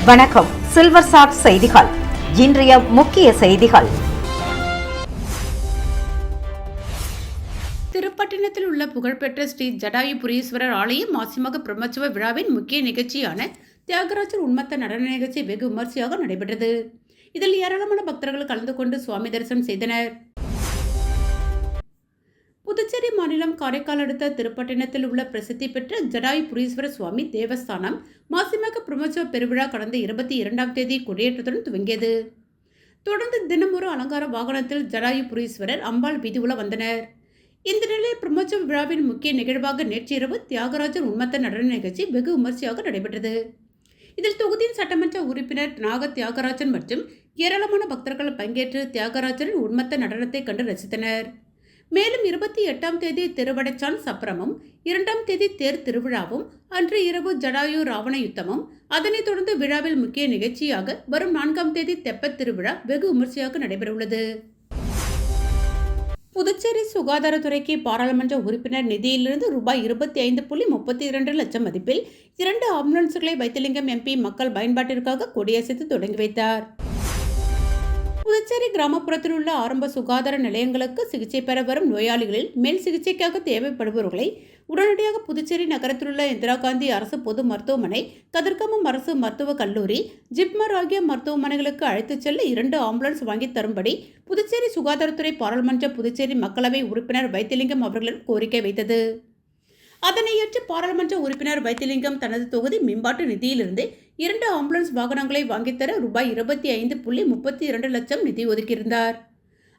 வணக்கம். Silver chat செய்திகள். இன்றைய முக்கிய செய்திகள். திருப்பட்டினத்தில் உள்ள புகழ்பெற்ற ஸ்ரீ ஜடாயுபுரீஸ்வரர் ஆலய மாசிமக பிரம்மோற்சவ விழாவின் முக்கிய நிகழ்ச்சியான தியாகராஜர் உன்மத்த நடன நிகழ்ச்சி வெகு விமர்சையாக நடைபெற்றது. இதில் ஏராளமான பக்தர்கள் கலந்து கொண்டு சுவாமி தரிசனம் செய்தனர். புதுச்சேரி மாநிலம் காரைக்கால் அடுத்த திருப்பட்டினத்தில் உள்ள பிரசித்தி பெற்ற ஜடாயுபுரீஸ்வரர் சுவாமி தேவஸ்தானம் மாசிமக பிரம்மோற்சவ பெருவிழா கடந்த 22ஆம் தேதி கொடியேற்றத்துடன் துவங்கியது. தொடர்ந்து தினமொரு அலங்கார வாகனத்தில் ஜடாயுபுரீஸ்வரர் அம்பாள் வீதியுலா வந்தனர். இந்த நிலையில் பிரம்மோற்சவ விழாவின் முக்கிய நிகழ்வாக நேற்று இரவு தியாகராஜர் உன்மத்த நடன நிகழ்ச்சி வெகு விமர்சையாக நடைபெற்றது. இதில் தொகுதியின் சட்டமன்ற உறுப்பினர் நாக தியாகராஜன் மற்றும் ஏராளமான பக்தர்கள் பங்கேற்று தியாகராஜரின் உன்மத்த நடனத்தை கண்டு ரசித்தனர். மேலும் 28ஆம் தேதி திருவடைச்சான் சப்பரமும் 2ஆம் தேதி தேர் திருவிழாவும் அன்று இரவு ஜடாயு ராவண யுத்தமும் அதனைத் தொடர்ந்து விழாவில் முக்கிய நிகழ்ச்சியாக வரும் 4ஆம் தேதி தெப்பத் திருவிழா வெகு விமர்சையாக நடைபெறவுள்ளது. புதுச்சேரி சுகாதாரத்துறைக்கு பாராளுமன்ற உறுப்பினர் நிதியிலிருந்து ரூபாய் 25.32 லட்சம் மதிப்பில் 2 ஆம்புலன்ஸ்களை வைத்திலிங்கம் எம்பி மக்கள் பயன்பாட்டிற்காக கொடியசைத்து தொடங்கி வைத்தார். புதுச்சேரி கிராமப்புறத்தில் உள்ள ஆரம்ப சுகாதார நிலையங்களுக்கு சிகிச்சை பெற வரும் நோயாளிகளில் மேல் சிகிச்சைக்காக தேவைப்படுபவர்களை உடனடியாக புதுச்சேரி நகரத்தில் உள்ள இந்திரா காந்தி அரசு பொது மருத்துவமனை, கதிர்காமம் அரசு மருத்துவக் கல்லூரி, ஜிப்மர் ஆகிய மருத்துவமனைகளுக்கு அழைத்துச் செல்ல 2 ஆம்புலன்ஸ் வாங்கித் தரும்படி புதுச்சேரி சுகாதாரத்துறை பாராளுமன்ற புதுச்சேரி மக்களவை உறுப்பினர் வைத்திலிங்கம் அவர்களிடம் கோரிக்கை வைத்தது. அதனை ஏற்று பாராளுமன்ற உறுப்பினர் வைத்திலிங்கம் தனது தொகுதி மேம்பாட்டு நிதியிலிருந்து 2 ஆம்புலன்ஸ் வாகனங்களை வாங்கித்தர ரூபாய் 25.32 லட்சம் நிதி ஒதுக்கியிருந்தார்.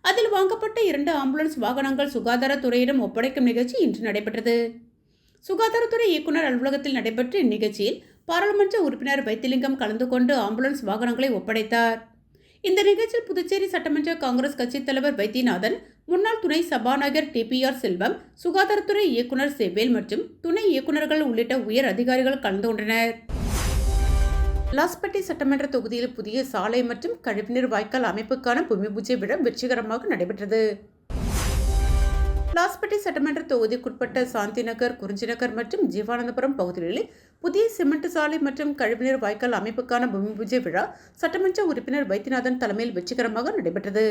அதில் வாங்கப்பட்ட 2 ஆம்புலன்ஸ் வாகனங்கள் சுகாதாரத்துறையிடம் ஒப்படைக்கும் நிகழ்ச்சி இன்று நடைபெற்றது. சுகாதாரத்துறை இயக்குநர் அலுவலகத்தில் நடைபெற்ற இந்நிகழ்ச்சியில் பாராளுமன்ற உறுப்பினர் வைத்திலிங்கம் கலந்து கொண்டு ஆம்புலன்ஸ் வாகனங்களை ஒப்படைத்தார். இந்த நிகழ்ச்சியில் புதுச்சேரி சட்டமன்ற காங்கிரஸ் கட்சித் தலைவர் வைத்தியநாதன், முன்னாள் துணை சபாநாயகர் TPR செல்வம், சுகாதாரத்துறை இயக்குநர் செவ்வேல் மற்றும் துணை இயக்குநர்கள் உள்ளிட்ட உயர் அதிகாரிகள் கலந்து கொண்டனர். லாஸ்பேட்டை சட்டமன்ற தொகுதியில் புதிய சாலை மற்றும் கழிவுநீர் வாய்க்கால் அமைப்புக்கான பூமி பூஜை விழா வெற்றிகரமாக நடைபெற்றது. லாஸ்பேட்டை சட்டமன்ற தொகுதிக்குட்பட்ட சாந்தி நகர், குறிஞ்சி நகர் மற்றும் ஜீவானந்தபுரம் பகுதிகளில் புதிய சிமெண்ட் சாலை மற்றும் கழிவுநீர் வாய்க்கால் அமைப்புக்கான பூமி பூஜை விழா சட்டமன்ற உறுப்பினர் வைத்தியநாதன் தலைமையில் வெற்றிகரமாக நடைபெற்றது.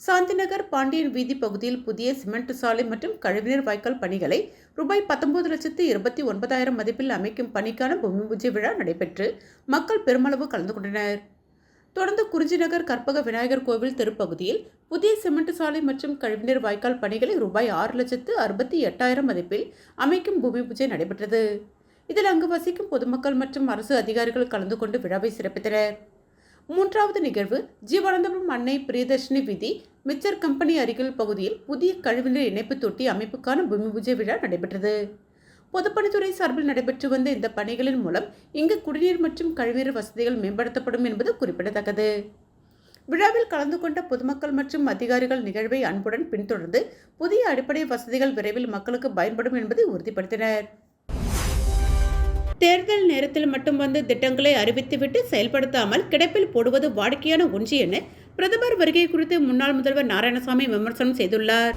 சாந்தி நகர் பாண்டியன் வீதி பகுதியில் புதிய சிமெண்ட் சாலை மற்றும் கழிவுநீர் வாய்க்கால் பணிகளை ரூபாய் 19,29,000 மதிப்பில் அமைக்கும் பணிக்கான பூமி பூஜை விழா நடைபெற்று மக்கள் பெருமளவு கலந்து கொண்டனர். தொடர்ந்து குறிஞ்சி நகர் கற்பக விநாயகர் கோவில் தெருப்பகுதியில் புதிய சிமெண்ட் சாலை மற்றும் கழிவுநீர் வாய்க்கால் பணிகளை ரூபாய் 6,68,000 மதிப்பில் அமைக்கும் பூமி பூஜை நடைபெற்றது. இதில் அங்கு வசிக்கும் பொதுமக்கள் மற்றும் அரசு அதிகாரிகள் கலந்து கொண்டு விழாவை சிறப்பித்தனர். 3வது நிகழ்வு ஜீவானந்தபுரம் அன்னை பிரியதர்ஷினி வீதி மிச்சர் கம்பெனி அருகில் பகுதியில் புதிய கழிவுநீர் இணைப்பு தொட்டி அமைப்புக்கான பூமி பூஜை விழா நடைபெற்றது. பொதுப்பணித்துறை சார்பில் நடைபெற்று வந்த இந்த பணிகளின் மூலம் இங்கு குடிநீர் மற்றும் கழிவுநீர் வசதிகள் மேம்படுத்தப்படும் என்பது குறிப்பிடத்தக்கது. விழாவில் கலந்து கொண்ட பொதுமக்கள் மற்றும் அதிகாரிகள் நிகழ்வை அன்புடன் பின்தொடர்ந்து புதிய அடிப்படை வசதிகள் விரைவில் மக்களுக்கு பயன்படும் என்பதை உறுதிப்படுத்தினர். தேர்தல் நேரத்தில் மட்டும் வந்து திட்டங்களை அறிவித்துவிட்டு செயல்படுத்தாமல் கிடப்பில் போடுவது வாடிக்கையான ஒன்று என பிரதமர் வருகை குறித்து முன்னாள் முதல்வர் நாராயணசாமி விமர்சனம் செய்துள்ளார்.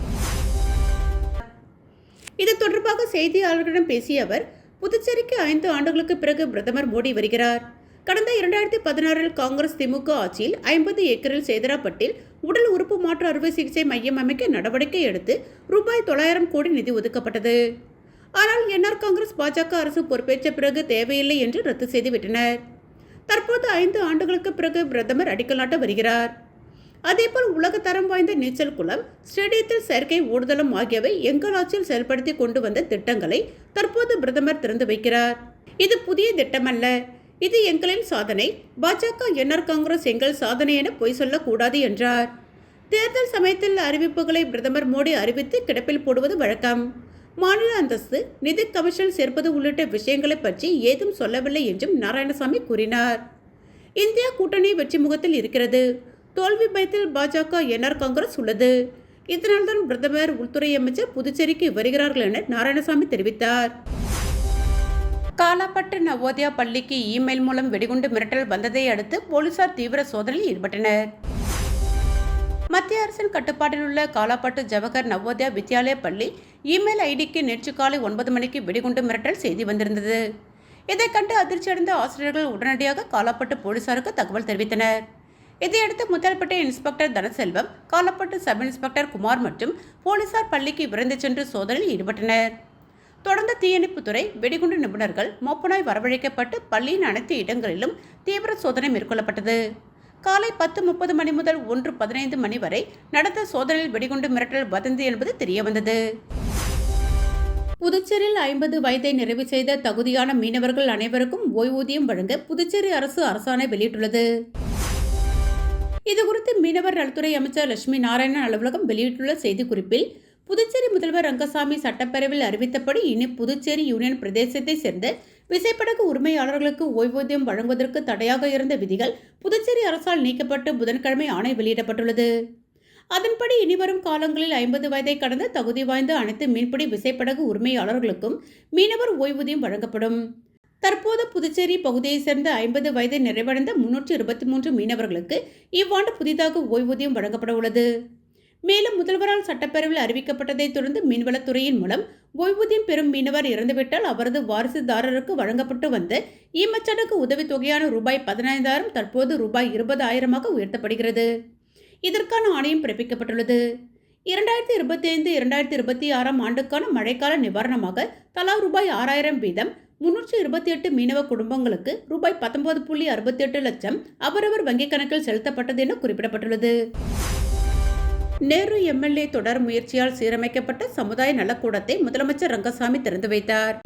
இது தொடர்பாக செய்தியாளர்களிடம் பேசிய அவர், புதுச்சேரிக்கு 5 ஆண்டுகளுக்கு பிறகு பிரதமர் மோடி வருகிறார். கடந்த 2016 காங்கிரஸ் திமுக ஆட்சியில் 50 ஏக்கரில் சேதராப்பட்டில் உடல் உறுப்பு மாற்று அறுவை சிகிச்சை மையம் அமைக்க நடவடிக்கை எடுத்து ரூபாய் 900 கோடி நிதி ஒதுக்கப்பட்டது. ஆனால் NR காங்கிரஸ் பாஜக அரசு பொறுப்பேற்ற பிறகு தேவையில்லை என்று ரத்து செய்துவிட்டனர். தற்போது 5 ஆண்டுகளுக்கு பிறகு பிரதமர் அடிக்கல் நாட்ட வருகிறார். அதேபோல் உலகத்தரம் வாய்ந்த நீச்சல் குளம், ஸ்டேடியத்தில் செயற்கை ஓடுதளம் ஆகியவை எங்கள் ஆட்சியில் செயல்படுத்தி கொண்டு வந்த திட்டங்களை தற்போது பிரதமர் திறந்து வைக்கிறார். இது புதிய திட்டமல்ல, இது எங்களின் சாதனை. பாஜக NR காங்கிரஸ் எங்கள் சாதனை என பொய் சொல்லக்கூடாது என்றார். தேர்தல் சமயத்தில் அறிவிப்புகளை பிரதமர் மோடி அறிவித்து கிடப்பில் போடுவது வழக்கம். மாநில அந்தஸ்து, நிதி கமிஷன் சேர்ப்பது உள்ளிட்ட விஷயங்களை பற்றி ஏதும் சொல்லவில்லை என்றும் நாராயணசாமி கூறினார். இந்தியா கூட்டணி வெற்றி முகத்தில் இருக்கிறது. தோல்வி பயத்தில் பாஜக NR காங்கிரஸ் உள்ளது. இதனால்தான் பிரதமர், உள்துறை அமைச்சர் புதுச்சேரிக்கு வருகிறார்கள் என நாராயணசாமி தெரிவித்தார். காலாப்பட்டு நவோதயா பள்ளிக்கு இமெயில் மூலம் வெடிகுண்டு மிரட்டல் வந்ததை அடுத்து போலீசார் தீவிர சோதனையில் ஈடுபட்டனர். மத்திய அரசின் கட்டுப்பாட்டில் உள்ள காலாப்பட்டு ஜவஹர் நவோதயா வித்யாலயா பள்ளி இமெயில் ஐடிக்கு நேற்று காலை 9 மணிக்கு வெடிகுண்டு மிரட்டல் செய்தி வந்திருந்தது. இதை கண்டு அதிர்ச்சியடைந்த ஆசிரியர்கள் உடனடியாக காலாப்பட்டு போலீசாருக்கு தகவல் தெரிவித்தனர். இதையடுத்து முதல்பட்ட inspector Dhanaselvam, Kalapattu sub inspector Kumar மற்றும் போலீசார் பள்ளிக்கு விரைந்து சென்று சோதனையில் ஈடுபட்டனர். தொடர்ந்து தீயணைப்புத்துறை, வெடிகுண்டு நிபுணர்கள், மோப்பனாய் வரவழைக்கப்பட்டு பள்ளியின் அனைத்து இடங்களிலும் தீவிர சோதனை மேற்கொள்ளப்பட்டது. காலை 10:30 மணி முதல் 1:15 மணி வரை நடந்த சோதனையில் வெடிகுண்டு மிரட்டல் வதந்தி என்பது தெரியவந்தது. புதுச்சேரியில் 50 வயதை நிறைவு செய்த தகுதியான மீனவர்கள் அனைவருக்கும் ஓய்வூதியம் வழங்க புதுச்சேரி அரசு அரசாணை வெளியிட்டுள்ளது. இதுகுறித்து மீனவர் நலத்துறை அமைச்சர் லட்சுமி நாராயணன் அலுவலகம் வெளியிட்டுள்ள செய்திக்குறிப்பில், புதுச்சேரி முதல்வர் ரங்கசாமி சட்டப்பேரவையில் அறிவித்தபடி இனி புதுச்சேரி யூனியன் பிரதேசத்தை சேர்ந்த விசைப்படகு உரிமையாளர்களுக்கு ஓய்வூதியம் வழங்குவதற்கு தடையாக இருந்த விதிகள் புதுச்சேரி அரசால் நீக்கப்பட்டு புதன்கிழமை ஆணை வெளியிடப்பட்டுள்ளது. அதன்படி இனிவரும் காலங்களில் 50 வயதை கடந்த தகுதி வாய்ந்த அனைத்து மீன்பிடி விசைப்படகு உரிமையாளர்களுக்கும் மீனவர் ஓய்வூதியம் வழங்கப்படும். தற்போது புதுச்சேரி பகுதியைச் சேர்ந்த 50 வயதை நிறைவடைந்த 323 மீனவர்களுக்கு இவ்வாண்டு புதிதாக ஓய்வூதியம் வழங்கப்பட உள்ளது. மேலும் முதல்வரால் சட்டப்பேரவையில் அறிவிக்கப்பட்டதை தொடர்ந்து மீன்வளத்துறையின் மூலம் ஓய்வூதியம் பெறும் மீனவர் இறந்துவிட்டால் அவரது வாரிசுதாரருக்கு வழங்கப்பட்டு வந்த ஈமச்சடங்கு உதவித்தொகையான ரூபாய் 15,000 தற்போது ரூபாய் 20,000 உயர்த்தப்படுகிறது. இதற்கான ஆணையம் பிறப்பிக்கப்பட்டுள்ளது. 2025-2026 ஆண்டுக்கான மழைக்கால நிவாரணமாக தலா ரூபாய் 6,000 வீதம் 328 மீனவ குடும்பங்களுக்கு ரூபாய் 19.68 லட்சம் அவரவர் வங்கிக் கணக்கில் செலுத்தப்பட்டது என குறிப்பிடப்பட்டுள்ளது. நேரு எம்எல்ஏ தொடர் முயற்சியால் சீரமைக்கப்பட்ட சமுதாய நலக்கூடத்தை முதலமைச்சர் ரங்கசாமி திறந்து வைத்தார்.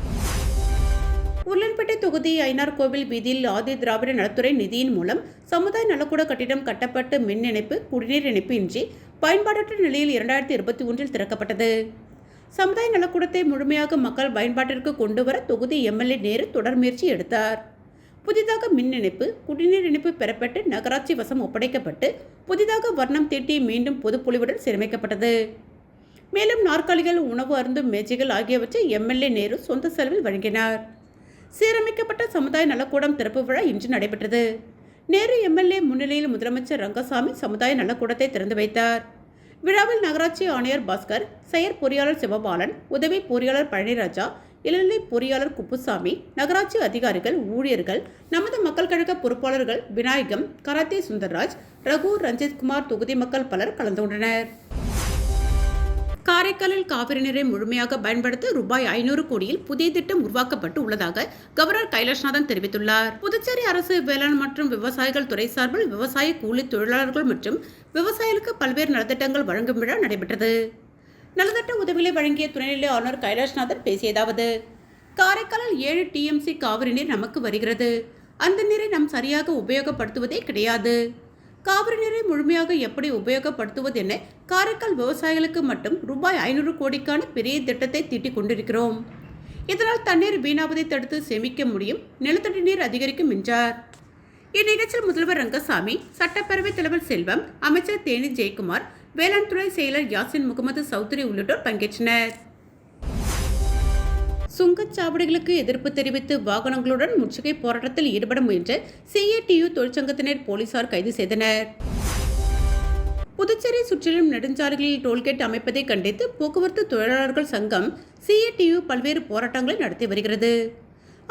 உருளன்பேட்டை தொகுதி ஐனார் கோவில் வீதியில் ஆதி திராவிட நலத்துறை நிதியின் மூலம் சமுதாய நலக்கூட கட்டிடம் கட்டப்பட்டு மின் இணைப்பு, குடிநீர் இணைப்பு இன்றி பயன்பாடற்ற நிலையில் 2021 திறக்கப்பட்டது. சமுதாய நலக்கூடத்தை முழுமையாக மக்கள் பயன்பாட்டிற்கு கொண்டு வர தொகுதி எம்எல்ஏ நேரு தொடர் முயற்சி எடுத்தார். புதிதாக மின் இணைப்பு, குடிநீர் இணைப்பு பெறப்பட்டு நகராட்சி வசம் ஒப்படைக்கப்பட்டு புதிதாக வர்ணம் தீட்டி மீண்டும் பொதுப்பொலிவுடன் சீரமைக்கப்பட்டது. மேலும் நாற்காலிகள், உணவு அருந்தும் மேஜைகள் ஆகியவற்றை எம்எல்ஏ நேரு சொந்த செலவில் வழங்கினார். சீரமைக்கப்பட்ட சமுதாய நலக்கூடம் திறப்பு விழா இன்று நடைபெற்றது. நேரு எம்எல்ஏ முன்னிலையில் முதலமைச்சர் ரங்கசாமி சமுதாய நலக்கூடத்தை திறந்து வைத்தார். விழாவில் நகராட்சி ஆணையர் பாஸ்கர், செயற் பொறியாளர் சிவபாலன், உதவி பொறியாளர் பழனிராஜா, இளநிலை பொறியாளர் குப்புசாமி, நகராட்சி அதிகாரிகள், ஊழியர்கள், நமது மக்கள் கழக பொறுப்பாளர்கள் விநாயகம், கராத்தே சுந்தர்ராஜ், ரகு, ரஞ்சித்குமார் தொகுதி மக்கள் பலர் கலந்து கொண்டனர். காரைக்காலில் காவிரி நீரை முழுமையாக பயன்படுத்த ரூபாய் 500 கோடியில் புதிய திட்டம் உருவாக்கப்பட்டு உள்ளதாக கவர்னர் கைலாஷ்நாதன் தெரிவித்துள்ளார். புதுச்சேரி அரசு வேளாண் மற்றும் விவசாயிகள் துறை சார்பில் விவசாய கூலி தொழிலாளர்கள் மற்றும் விவசாயிகளுக்கு பல்வேறு நலத்திட்டங்கள் வழங்கும் விழா நடைபெற்றது. நலத்திட்ட உதவிகளை வழங்கிய துணைநிலை ஆளுநர் கைலாஷ்நாதன் பேசியதாவது, காரைக்காலில் 7 TMC காவிரி நீர் நமக்கு வருகிறது. அந்த நீரை நாம் சரியாக உபயோகப்படுத்துவதே கிடையாது. காவிரி நீரை முழுமையாக எப்படி உபயோகப்படுத்துவது என காரைக்கால் விவசாயிகளுக்கு மட்டும் ரூபாய் 500 கோடிக்கான பெரிய திட்டத்தை தீட்டிக் கொண்டிருக்கிறோம். இதனால் தண்ணீர் வீணாவதை தடுத்து சேமிக்க முடியும், நிலத்தடி நீர் அதிகரிக்கும் என்றார். இந்நிகழ்ச்சியில் முதல்வர் ரங்கசாமி, சட்டப்பேரவைத் தலைவர் செல்வம், அமைச்சர் தேனி ஜெயக்குமார், வேளாண் துறை செயலர் யாசின் முகமது சௌத்ரி உள்ளிட்டோர் பங்கேற்றனர். சுங்கச்சாவடிகளுக்கு எதிர்ப்பு தெரிவித்து வாகனங்களுடன் முற்றுகை போராட்டத்தில் ஈடுபட முயன்ற CATU தொழிற்சங்கத்தினர் போலீசார் கைது செய்தனர். புதுச்சேரி சுற்றிலும் நெடுஞ்சாலைகளில் டோல்கேட் அமைப்பதை கண்டித்து போக்குவரத்து தொழிலாளர்கள் சங்கம் CATU பல்வேறு போராட்டங்களை நடத்தி வருகிறது.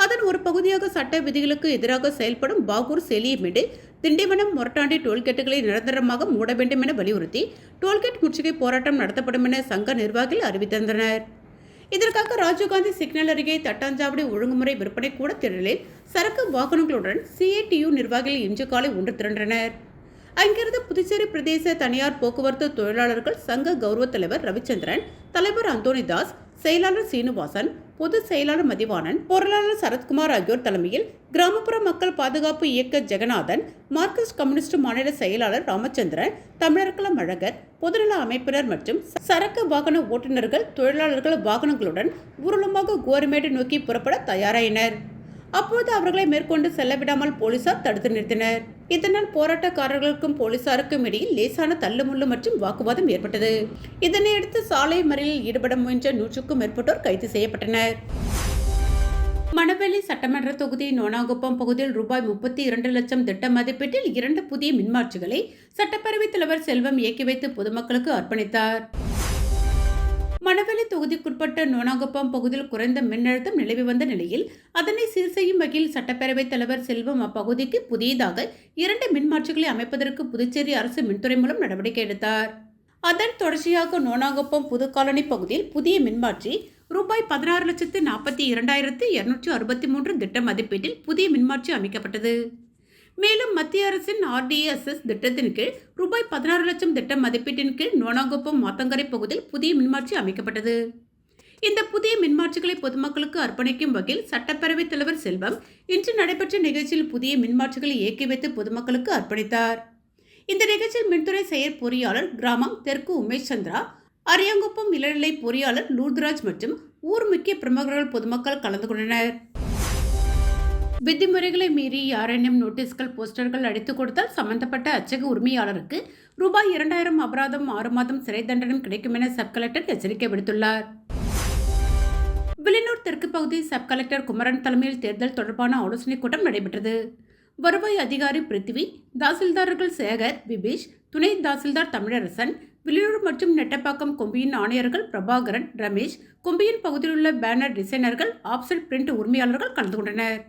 அதன் ஒரு பகுதியாக சட்ட விதிகளுக்கு எதிராக செயல்படும் பாகூர், சேலியமேடு, திண்டிவனம், மொரட்டாண்டி டோல்கேட்டுகளை நிரந்தரமாக மூட வேண்டும் என வலியுறுத்தி டோல்கேட் முற்றுகை போராட்டம் நடத்தப்படும் என சங்க நிர்வாகிகள் அறிவித்திருந்தனர். இதற்காக ராஜீவ்காந்தி சிக்னல் அருகே தட்டாஞ்சாவடி ஒழுங்குமுறை விற்பனை கூட திடலில் சரக்கு வாகனங்களுடன் CATU நிர்வாகிகள் இன்று காலை ஒன்று திரண்டனர். அங்கிருந்து புதுச்சேரி பிரதேச தனியார் போக்குவரத்து தொழிலாளர்கள் சங்க கௌரவ தலைவர் ரவிச்சந்திரன், தலைவர் அந்தோனிதாஸ், செயலாளர் சீனிவாசன், பொதுச் செயலாளர் மதிவாணன், பொருளாளர் சரத்குமார் ஆகியோர் தலைமையில் கிராமப்புற மக்கள் பாதுகாப்பு இயக்க ஜெகநாதன், மார்க்சிஸ்ட் கம்யூனிஸ்ட் மாநில செயலாளர் ராமச்சந்திரன், தமிழர்களம் அழகர், பொதுநல அமைப்பினர் மற்றும் சரக்கு வாகன ஓட்டுநர்கள், தொழிலாளர்கள் வாகனங்களுடன் ஊர்வலமாக கோரிமேடு நோக்கி புறப்பட தயாராயினர். அப்போது அவர்களை மேற்கொண்டு செல்ல விடாமல் போலீசார் தடுத்து நிறுத்தினர். இதனால் போராட்டக்காரர்களுக்கும் போலீசாருக்கும் இடையில் லேசான தள்ளுமுள்ளு மற்றும் வாக்குவாதம் ஏற்பட்டது. இதனையடுத்து சாலை மறியலில் ஈடுபட முயன்ற 100க்கும் மேற்பட்டோர் கைது செய்யப்பட்டனர். மணவெளி சட்டமன்ற தொகுதி நோனாங்குப்பம் பகுதியில் ரூபாய் 32 லட்சம் திட்ட மதிப்பீட்டில் 2 புதிய மின்மாற்றிகளை சட்டப்பேரவைத் தலைவர் செல்வம் இயக்கி வைத்து பொதுமக்களுக்கு அர்ப்பணித்தார். மணவெளி தொகுதிக்குட்பட்ட நோனாங்குப்பம் பகுதியில் குறைந்த மின்னழுத்தம் நிலவி வந்த நிலையில் அதனை சீர் செய்யும் வகையில் சட்டப்பேரவைத் தலைவர் செல்வம் அப்பகுதிக்கு புதியதாக 2 மின்மாற்றிகளை அமைப்பதற்கு புதுச்சேரி அரசு மின்துறை மூலம் நடவடிக்கை எடுத்தார். அதன் தொடர்ச்சியாக நோனாங்குப்பம் புதுக்காலனி பகுதியில் புதிய மின்மாற்றி ரூபாய் 16,42,263 திட்ட மதிப்பீட்டில் புதிய மின்மாற்றி அமைக்கப்பட்டது. மேலும் மத்திய அரசின் RDSS திட்டத்தின் கீழ் ரூபாய் 16 லட்சம் திட்ட மதிப்பீட்டின் கீழ் நோனாங்குப்பம் மாத்தங்கரை பகுதியில் புதிய மின்மாற்றி அமைக்கப்பட்டது. இந்த புதிய மின்மாற்றிகளை பொதுமக்களுக்கு அர்ப்பணிக்கும் வகையில் சட்டப்பேரவைத் தலைவர் செல்வம் இன்று நடைபெற்ற நிகழ்ச்சியில் புதிய மின்மாற்றிகளை இயக்கி வைத்து பொதுமக்களுக்கு அர்ப்பணித்தார். இந்த நிகழ்ச்சியில் மின்துறை செயற் பொறியாளர் கிராமம் தெற்கு உமேஷ் சந்திரா, அரியாங்குப்பம் இளநிலை பொறியாளர் லூர்துராஜ் மற்றும் ஊர் முக்கிய பிரமுகர்கள் பொதுமக்கள் கலந்து கொண்டனர். விதிமுறைகளை மீறி யாரேனும் நோட்டீஸ்கள் போஸ்டர்கள் அடித்துக் கொடுத்தால் சம்பந்தப்பட்ட அச்சக உரிமையாளருக்கு ரூபாய் 2000 அபராதம் 6 மாதம் சிறை தண்டனை கிடைக்கும் என சப் கலெக்டர் எச்சரிக்கை விடுத்துள்ளார். வில்லியனூர் தெற்கு பகுதி சப் கலெக்டர் குமரன் தலைமையில் தேர்தல் தொடர்பான ஆலோசனைக் கூட்டம் நடைபெற்றது. வருவாய் அதிகாரி பிருத்திவி, தாசில்தார்கள் சேகர், விபீஷ், துணை தாசில்தார் தமிழரசன், வில்லியனூர் மற்றும் நெட்டப்பாக்கம் கொம்பியின் ஆணையர்கள் பிரபாகரன், ரமேஷ், கொம்பியின் பகுதியில் உள்ள பேனர் டிசைனர்கள், ஆப்செட் பிரிண்ட் உரிமையாளர்கள் கலந்து கொண்டனர்.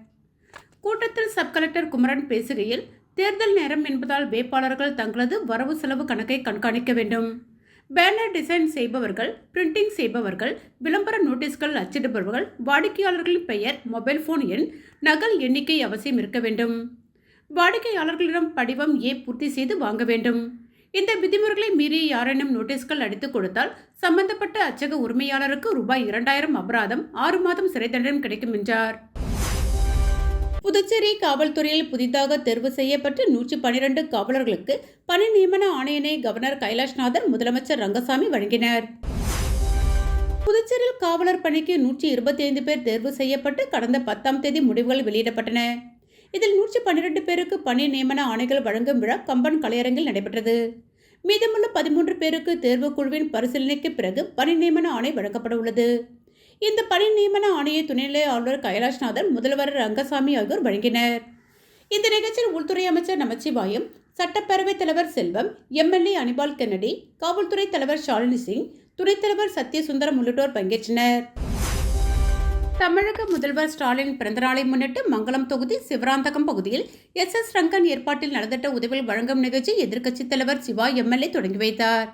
கூட்டத்தில் சப் கலெக்டர் குமரன் பேசுகையில், தேர்தல் நேரம் என்பதால் வேட்பாளர்கள் தங்களது வரவு செலவு கணக்கை கண்காணிக்க வேண்டும். பேனர் டிசைன் செய்பவர்கள், பிரிண்டிங் செய்பவர்கள், விளம்பர நோட்டீஸ்கள் அச்சிடுபவர்கள், வாடிக்கையாளர்களின் பெயர், மொபைல் போன் எண், நகல் எண்ணிக்கை அவசியம் இருக்க வேண்டும். வாடிக்கையாளர்களிடம் படிவம் A பூர்த்தி செய்து வாங்க வேண்டும். இந்த விதிமுறைகளை மீறி யாரேனும் நோட்டீஸ்கள் அடித்துக் கொடுத்தால் சம்பந்தப்பட்ட அச்சக உரிமையாளருக்கு ரூபாய் 2000 அபராதம் 6 மாதம் சிறை தண்டனை கிடைக்கும் என்றார். புதுச்சேரி காவல்துறையில் புதிதாக தேர்வு செய்யப்பட்ட 112 காவலர்களுக்கு பணி நியமன ஆணையினை கவர்னர் கைலாஷ்நாதன், முதலமைச்சர் ரங்கசாமி வழங்கினர். புதுச்சேரியில் காவலர் பணிக்கு 125 பேர் தேர்வு செய்யப்பட்டு கடந்த 10ஆம் தேதி முடிவுகள் வெளியிடப்பட்டன. இதில் 112 பேருக்கு பணி நியமன ஆணைகள் வழங்கும் விழா கம்பன் கலையரங்கில் நடைபெற்றது. மீதமுள்ள 13 பேருக்கு தேர்வுக்குழுவின் பரிசீலனைக்கு பிறகு பணி நியமன ஆணை வழங்கப்பட உள்ளது. இந்த பணி நியமன ஆணையை துணைநிலை ஆளுநர் கைலாஷ்நாதன், முதல்வர் ரங்கசாமி ஆகியோர் வழங்கினர். இந்த நிகழ்ச்சியில் உள்துறை அமைச்சர் நமச்சிவாயம், சட்டப்பேரவைத் தலைவர் செல்வம், MLA அனிபால் கென்னடி, காவல்துறை தலைவர் ஷாலினி சிங், துணைத் தலைவர் சத்யசுந்தரம் உள்ளிட்டோர் பங்கேற்றனர். தமிழக முதல்வர் ஸ்டாலின் பிறந்தநாளை முன்னிட்டு மங்கலம் தொகுதி சிவராந்தகம் பகுதியில் SS ரங்கன் ஏற்பாட்டில் நலத்திட்ட உதவிகள் வழங்கும் நிகழ்ச்சி எதிர்க்கட்சித் தலைவர் சிவா MLA தொடங்கி வைத்தார்.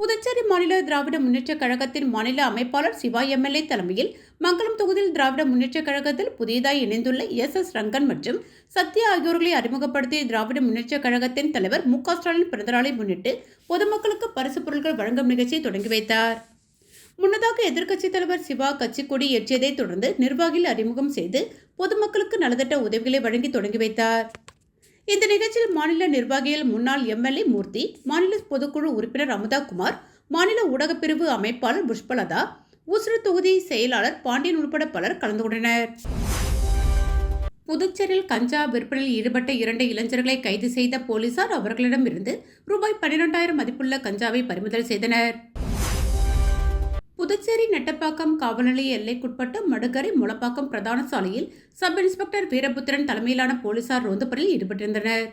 புதுச்சேரி மாநில திராவிட முன்னேற்றக் கழகத்தின் மாநில அமைப்பாளர் சிவா MLA தலைமையில் மங்கலம் தொகுதியில் திராவிட முன்னேற்றக் கழகத்தில் புதியதாய் இணைந்துள்ள SS ரங்கன் மற்றும் சத்யா ஆகியோர்களை அறிமுகப்படுத்திய திராவிட முன்னேற்றக் கழகத்தின் தலைவர் MK ஸ்டாலின் பிறந்தநாளை முன்னிட்டு பொதுமக்களுக்கு பரிசு பொருட்கள் வழங்கும் நிகழ்ச்சியை தொடங்கி வைத்தார். முன்னதாக எதிர்க்கட்சித் தலைவர் சிவா கட்சிக்கொடி ஏற்றியதை தொடர்ந்து நிர்வாகிகள் அறிமுகம் செய்து பொதுமக்களுக்கு நலத்திட்ட உதவிகளை வழங்கி தொடங்கி வைத்தார். இந்த நிகழ்ச்சியில் மாநில நிர்வாகிகள் முன்னாள் MLA மூர்த்தி, மாநில பொதுக்குழு உறுப்பினர் அமுதா குமார், மாநில ஊடகப்பிரிவு அமைப்பாளர் புஷ்பலதா, ஊசுடு தொகுதி செயலாளர் பாண்டியன் உட்பட பலர் கலந்து கொண்டனர். புதுச்சேரியில் கஞ்சா விற்பனையில் ஈடுபட்ட 2 இளைஞர்களை கைது செய்த போலீசார் அவர்களிடமிருந்து ரூபாய் 12,000 மதிப்புள்ள கஞ்சாவை பறிமுதல் செய்தனர். புதுச்சேரி நெட்டப்பாக்கம் காவல் நிலைய எல்லைக்குட்பட்ட மடுகரை முளப்பாக்கம் பிரதான சாலையில் சப் இன்ஸ்பெக்டர் வீரபுத்திரன் தலைமையிலான போலீசார் ரோந்து பணியில் ஈடுபட்டிருந்தனர்.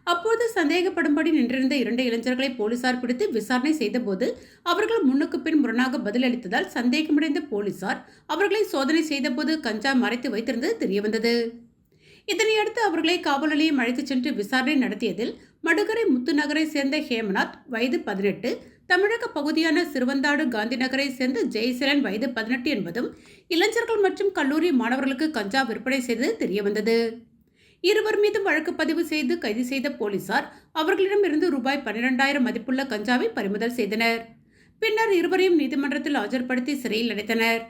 அப்போது சந்தேகப்படும்படி நின்றிருந்த 2 இளைஞர்களை போலீசார் பிடித்து விசாரணை செய்தபோது அவர்கள் முன்னுக்கு பின் முரணாக பதிலளித்ததால் சந்தேகமடைந்த போலீசார் அவர்களை சோதனை செய்தபோது கஞ்சா மறைத்து வைத்திருந்தது தெரியவந்தது. இதனையடுத்து அவர்களை காவல் நிலையம் அழைத்துச் சென்று விசாரணை நடத்தியதில் மடுகரை முத்து நகரை சேர்ந்த ஹேமநாத் வயது 18, தமிழக பகுதியான சிறுவந்தாடு காந்தி நகரை சேர்ந்த ஜெயசீலன் வயது 18 என்பதும் இளைஞர்கள் மற்றும் கல்லூரி மாணவர்களுக்கு கஞ்சா விற்பனை செய்தது தெரியவந்தது. இருவர் மீதும் வழக்கு பதிவு செய்து கைது செய்த போலீசார் அவர்களிடமிருந்து ரூபாய் 12,000 மதிப்புள்ள கஞ்சாவை பறிமுதல் செய்தனர். பின்னர் இருவரையும் நீதிமன்றத்தில் ஆஜர்படுத்தி சிறையில் அடைத்தனர்.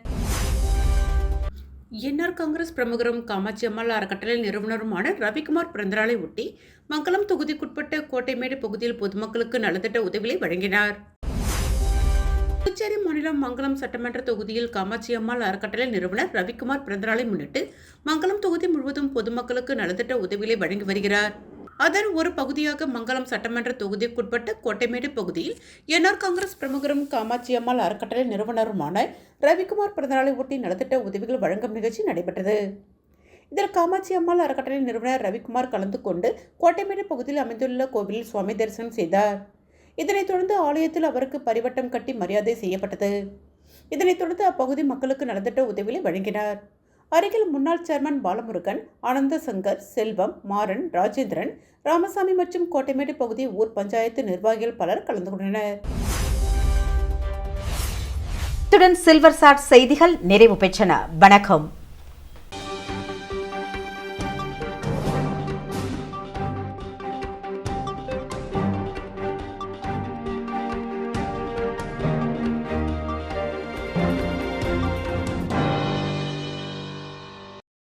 என்ஆர் காங்கிரஸ் பிரமுகரும் காமாட்சி அம்மாள் அறக்கட்டளை நிறுவனருமான ரவிக்குமார் பிறந்தநாளை ஒட்டி மங்கலம் தொகுதிக்குட்பட்ட கோட்டைமேடு பகுதியில் பொதுமக்களுக்கு நலத்திட்ட உதவிகளை வழங்கினார். புதுச்சேரி மாநிலம் மங்கலம் சட்டமன்ற தொகுதியில் காமாட்சி அம்மாள் அறக்கட்டளை நிறுவனர் ரவிக்குமார் பிறந்தநாளை முன்னிட்டு மங்கலம் தொகுதி முழுவதும் பொதுமக்களுக்கு நலத்திட்ட உதவிகளை வழங்கி வருகிறார். அதன் ஒரு பகுதியாக மங்கலம் சட்டமன்ற தொகுதிக்குட்பட்ட கோட்டைமேடு பகுதியில் என்ஆர் காங்கிரஸ் பிரமுகரும் காமாட்சி அம்மாள் அறக்கட்டளை நிறுவனருமான ரவிக்குமார் பிறந்தநாளை ஒட்டி நலத்திட்ட உதவிகள் வழங்கும் நிகழ்ச்சி நடைபெற்றது. இதில் காமாட்சி அம்மாள் அறக்கட்டளை நிறுவனர் ரவிக்குமார் கலந்து கொண்டு கோட்டைமேடு பகுதியில் அமைந்துள்ள கோவிலில் சுவாமி தரிசனம் செய்தார். இதனைத் தொடர்ந்து ஆலயத்தில் அவருக்கு பரிவட்டம் கட்டி மரியாதை செய்யப்பட்டது. இதனைத் தொடர்ந்து அப்பகுதி மக்களுக்கு நலத்திட்ட உதவிகளை வழங்கினார். அருகில் முன்னாள் சேர்மன் பாலமுருகன், ஆனந்த சங்கர், செல்வம், மாறன், ராஜேந்திரன், ராமசாமி மற்றும் கோட்டைமேடு பகுதி ஊர் பஞ்சாயத்து நிர்வாகிகள் பலர் கலந்து கொண்டனர். இத்துடன் சில்வர் சாட் செய்திகள் நிறைவு பெற்றன. வணக்கம்.